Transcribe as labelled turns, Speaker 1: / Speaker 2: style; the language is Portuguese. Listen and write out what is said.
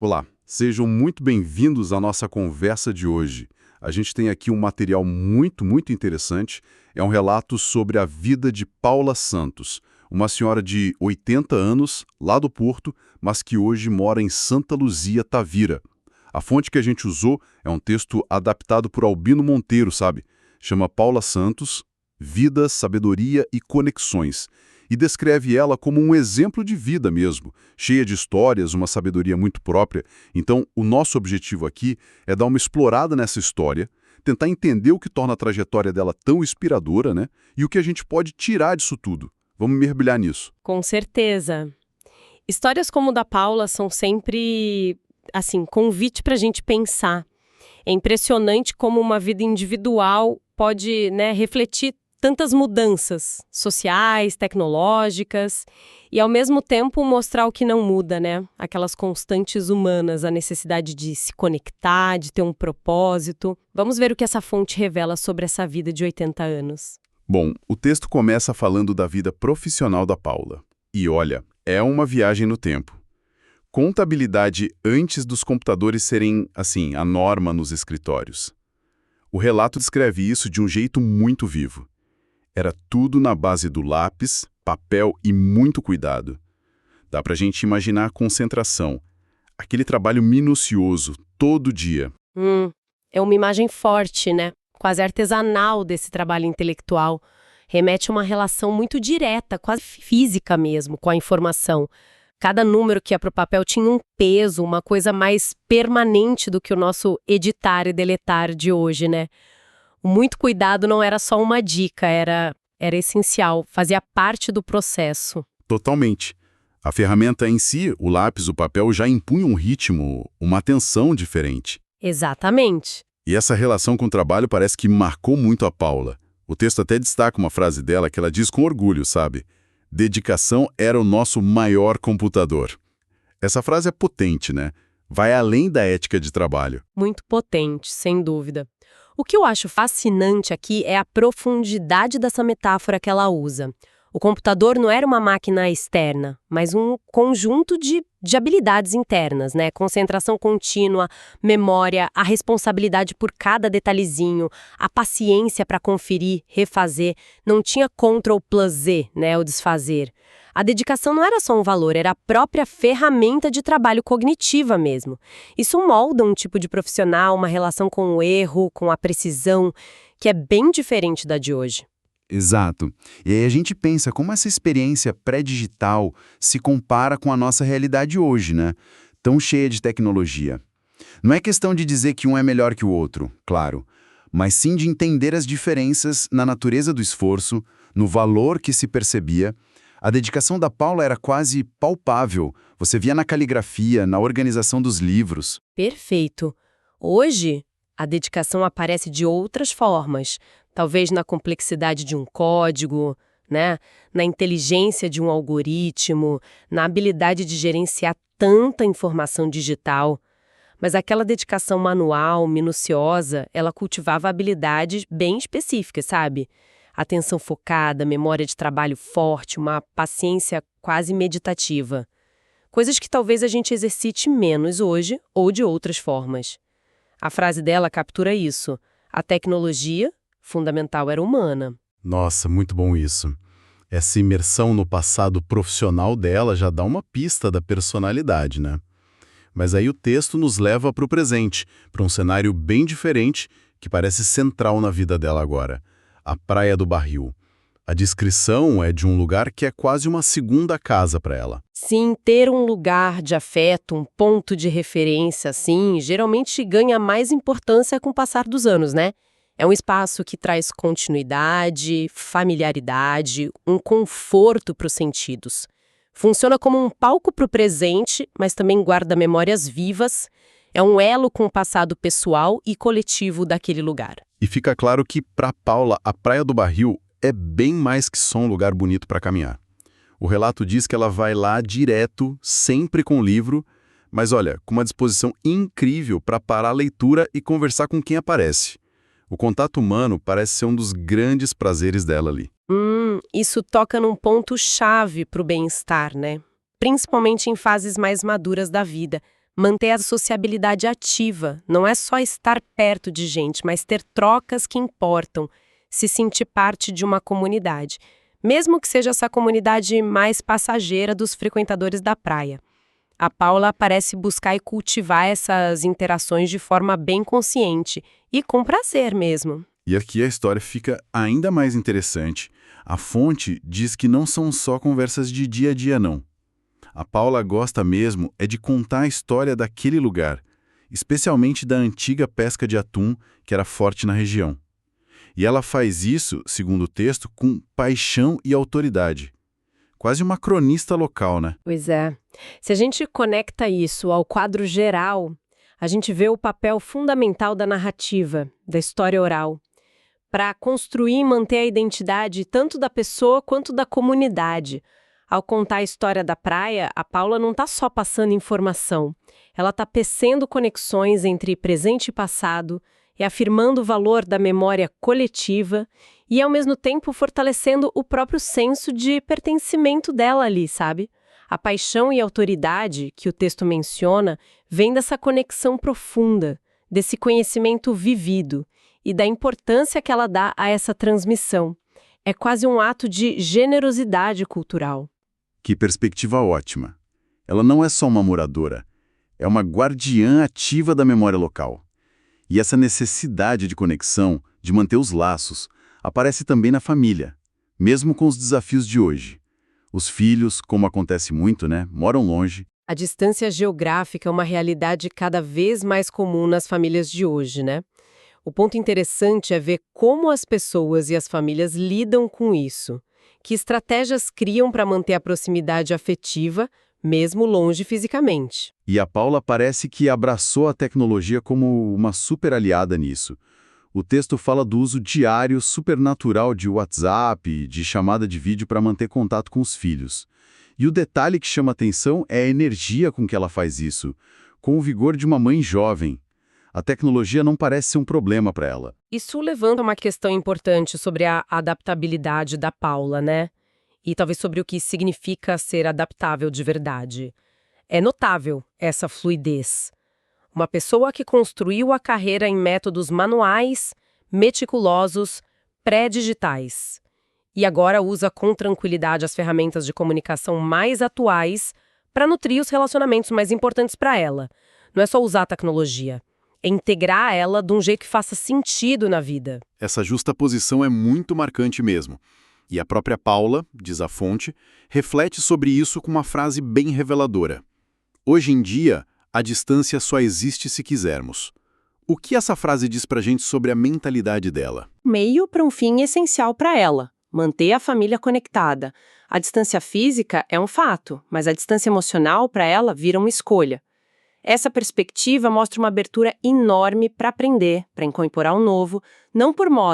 Speaker 1: Olá, sejam muito bem-vindos à nossa conversa de hoje. A gente tem aqui um material muito interessante. É um relato sobre a vida de Paula Santos, uma senhora de 80 anos, lá do Porto, mas que hoje mora em Santa Luzia, Tavira. A fonte que a gente usou é um texto adaptado por Albino Monteiro, sabe? Chama Paula Santos, Vida, Sabedoria e Conexões. E descreve ela como um exemplo de vida mesmo, cheia de histórias, uma sabedoria muito própria. Então, o nosso objetivo aqui é dar uma explorada nessa história, tentar entender o que torna a trajetória dela tão inspiradora, né? E o que a gente pode tirar disso tudo. Vamos mergulhar nisso.
Speaker 2: Com certeza. Histórias como o da Paula são sempre, assim, convite para a gente pensar. É impressionante como uma vida individual pode, né, refletir tantas mudanças sociais, tecnológicas, e ao mesmo tempo mostrar o que não muda, né? Aquelas constantes humanas, a necessidade de se conectar, de ter um propósito. Vamos ver o que essa fonte revela sobre essa vida de 80 anos.
Speaker 1: Bom, o texto começa falando da vida profissional da Paula. E olha, é uma viagem no tempo. Contabilidade antes dos computadores serem, assim, a norma nos escritórios. O relato descreve isso de um jeito muito vivo. Era tudo na base do lápis, papel e muito cuidado. Dá pra gente imaginar a concentração, aquele trabalho minucioso, todo dia.
Speaker 2: É uma imagem forte, né? Quase artesanal desse trabalho intelectual. Remete a uma relação muito direta, quase física mesmo, com a informação. Cada número que ia para o papel tinha um peso, uma coisa mais permanente do que o nosso editar e deletar de hoje, né? O muito cuidado não era só uma dica, era essencial, fazia parte do processo.
Speaker 1: Totalmente. A ferramenta em si, o lápis, o papel, já impunha um ritmo, uma atenção diferente.
Speaker 2: Exatamente.
Speaker 1: E essa relação com o trabalho parece que marcou muito a Paula. O texto até destaca uma frase dela que ela diz com orgulho, sabe? Dedicação era o nosso maior computador. Essa frase é potente, né? Vai além da ética de trabalho.
Speaker 2: Muito potente, sem dúvida. O que eu acho fascinante aqui é a profundidade dessa metáfora que ela usa. O computador não era uma máquina externa, mas um conjunto de habilidades internas, né? Concentração contínua, memória, a responsabilidade por cada detalhezinho, a paciência para conferir, refazer. Não tinha Ctrl plus Z, né? O desfazer. A dedicação não era só um valor, era a própria ferramenta de trabalho cognitiva mesmo. Isso molda um tipo de profissional, uma relação com o erro, com a precisão, que é bem diferente da de hoje.
Speaker 3: Exato. E aí a gente pensa como essa experiência pré-digital se compara com a nossa realidade hoje, né? Tão cheia de tecnologia. Não é questão de dizer que um é melhor que o outro, claro, mas sim de entender as diferenças na natureza do esforço, no valor que se percebia. A dedicação da Paula era quase palpável. Você via na caligrafia, na organização dos livros.
Speaker 2: Perfeito. Hoje, a dedicação aparece de outras formas. Talvez na complexidade de um código, né? Na inteligência de um algoritmo, na habilidade de gerenciar tanta informação digital. Mas aquela dedicação manual, minuciosa, ela cultivava habilidades bem específicas, sabe? Atenção focada, memória de trabalho forte, uma paciência quase meditativa. Coisas que talvez a gente exercite menos hoje ou de outras formas. A frase dela captura isso. A tecnologia fundamental era humana.
Speaker 1: Nossa, muito bom isso. Essa imersão no passado profissional dela já dá uma pista da personalidade, né? Mas aí o texto nos leva para o presente, para um cenário bem diferente que parece central na vida dela agora. A Praia do Barril. A descrição é de um lugar que é quase uma segunda casa para ela.
Speaker 2: Sim, ter um lugar de afeto, um ponto de referência, assim, geralmente ganha mais importância com o passar dos anos, né? É um espaço que traz continuidade, familiaridade, um conforto para os sentidos. Funciona como um palco para o presente, mas também guarda memórias vivas. É um elo com o passado pessoal e coletivo daquele lugar.
Speaker 1: E fica claro que, para Paula, a Praia do Barril é bem mais que só um lugar bonito para caminhar. O relato diz que ela vai lá direto, sempre com o livro, mas olha, com uma disposição incrível para parar a leitura e conversar com quem aparece. O contato humano parece ser um dos grandes prazeres dela ali.
Speaker 2: Isso toca num ponto-chave para o bem-estar, né? Principalmente em fases mais maduras da vida. manter a sociabilidade ativa. Não é só estar perto de gente, mas ter trocas que importam, se sentir parte de uma comunidade. Mesmo que seja essa comunidade mais passageira dos frequentadores da praia. A Paula parece buscar e cultivar essas interações de forma bem consciente e com prazer mesmo.
Speaker 1: E aqui a história fica ainda mais interessante. A fonte diz que não são só conversas de dia a dia, não. A Paula gosta mesmo é de contar a história daquele lugar, especialmente da antiga pesca de atum que era forte na região. E ela faz isso, segundo o texto, com paixão e autoridade. Quase uma cronista local, né?
Speaker 2: Pois é. Se a gente conecta isso ao quadro geral, a gente vê o papel fundamental da narrativa, da história oral, para construir e manter a identidade tanto da pessoa quanto da comunidade. Ao contar a história da praia, a Paula não está só passando informação. Ela está tecendo conexões entre presente e passado e afirmando o valor da memória coletiva e, ao mesmo tempo, fortalecendo o próprio senso de pertencimento dela ali, sabe? A paixão e a autoridade que o texto menciona vem dessa conexão profunda, desse conhecimento vivido e da importância que ela dá a essa transmissão. É quase um ato de generosidade cultural.
Speaker 1: Que perspectiva ótima. Ela não é só uma moradora, é uma guardiã ativa da memória local. E essa necessidade de conexão, de manter os laços, aparece também na família, mesmo com os desafios de hoje. Os filhos, como acontece muito, moram longe.
Speaker 2: A distância geográfica é uma realidade cada vez mais comum nas famílias de hoje, né? O ponto interessante é ver como as pessoas e as famílias lidam com isso. Que estratégias criam para manter a proximidade afetiva, mesmo longe fisicamente.
Speaker 1: E a Paula parece que abraçou a tecnologia como uma super aliada nisso. O texto fala do uso diário, supernatural de WhatsApp e de chamada de vídeo para manter contato com os filhos. E o detalhe que chama atenção é a energia com que ela faz isso, com o vigor de uma mãe jovem. A tecnologia não parece ser um problema para ela.
Speaker 2: Isso levanta uma questão importante sobre a adaptabilidade da Paula, né? E talvez sobre o que significa ser adaptável de verdade. É notável essa fluidez. Uma pessoa que construiu a carreira em métodos manuais, meticulosos, pré-digitais. E agora usa com tranquilidade as ferramentas de comunicação mais atuais para nutrir os relacionamentos mais importantes para ela. Não é só usar a tecnologia. É integrar ela de um jeito que faça sentido na vida.
Speaker 1: Essa justaposição é muito marcante mesmo. E a própria Paula, diz a fonte, reflete sobre isso com uma frase bem reveladora. Hoje em dia, a distância só existe se quisermos. O que essa frase diz pra gente sobre a mentalidade dela?
Speaker 2: Meio para um fim essencial para ela, manter a família conectada. A distância física é um fato, mas a distância emocional para ela vira uma escolha. Essa perspectiva mostra uma abertura enorme para aprender, para incorporar o novo, não por moda,